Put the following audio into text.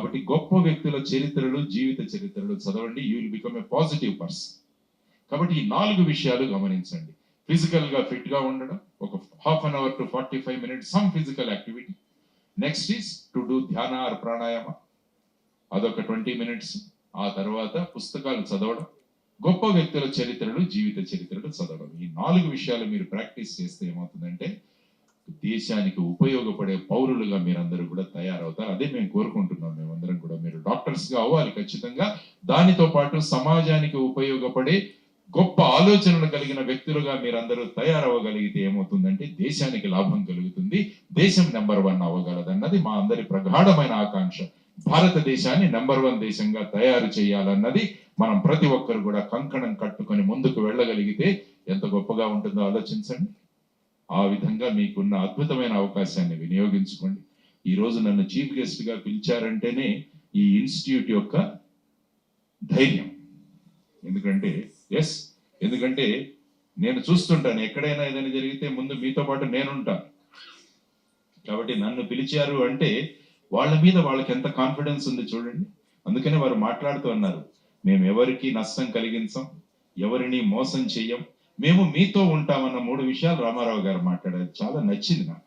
కాబట్టి గొప్ప వ్యక్తుల చరిత్రలు, జీవిత చరిత్రలు చదవండి. You will become a positive person. కాబట్టి ఈ 4 విషయాలు గమనించండి. ఫిజికల్ గా ఫిట్ గా ఉండడం, ఒక half an hour to 45 minutes some physical activity. Next is to do ధ్యాన ఆర్ ప్రాణాయామ, అదొక 20 minutes. ఆ తర్వాత పుస్తకాలు చదవడం, గొప్ప వ్యక్తుల చరిత్రలు, జీవిత చరిత్రలు చదవడం. ఈ 4 విషయాలు మీరు ప్రాక్టీస్ చేస్తే ఏమవుతుందంటే దేశానికి ఉపయోగపడే పౌరులుగా మీరందరూ కూడా తయారవుతారు. అదే మేము కోరుకుంటున్నాం. మేమందరం కూడా మీరు డాక్టర్స్ గా అవ్వాలి ఖచ్చితంగా. దానితో పాటు సమాజానికి ఉపయోగపడే గొప్ప ఆలోచనలు కలిగిన వ్యక్తులుగా మీరందరూ తయారవ్వగలిగితే ఏమవుతుందంటే దేశానికి లాభం కలుగుతుంది, దేశం నెంబర్ 1 అవ్వగలదన్నది మా అందరి ప్రగాఢమైన ఆకాంక్ష. భారతదేశాన్ని నెంబర్ 1 దేశంగా తయారు చేయాలన్నది మనం ప్రతి ఒక్కరు కూడా కంకణం కట్టుకొని ముందుకు వెళ్ళగలిగితే ఎంత గొప్పగా ఉంటుందో ఆలోచించండి. ఆ విధంగా మీకున్న అద్భుతమైన అవకాశాన్ని వినియోగించుకోండి. ఈ రోజు నన్ను చీఫ్ గెస్ట్ గా పిలిచారంటేనే ఈ ఇన్స్టిట్యూట్ యొక్క ధైర్యం. ఎందుకంటే నేను చూస్తుంటాను, ఎక్కడైనా ఏదైనా జరిగితే ముందు మీతో పాటు నేనుంటాను. కాబట్టి నన్ను పిలిచారు అంటే వాళ్ళ మీద వాళ్ళకి ఎంత కాన్ఫిడెన్స్ ఉంది చూడండి. అందుకనే వారు మాట్లాడుతూ అన్నారు, మేము ఎవరికి నష్టం కలిగించం, ఎవరిని మోసం చెయ్యం, మేము మీతో ఉంటామన్న 3 విషయాలు రామారావు గారు మాట్లాడారు. చాలా నచ్చింది నాకు.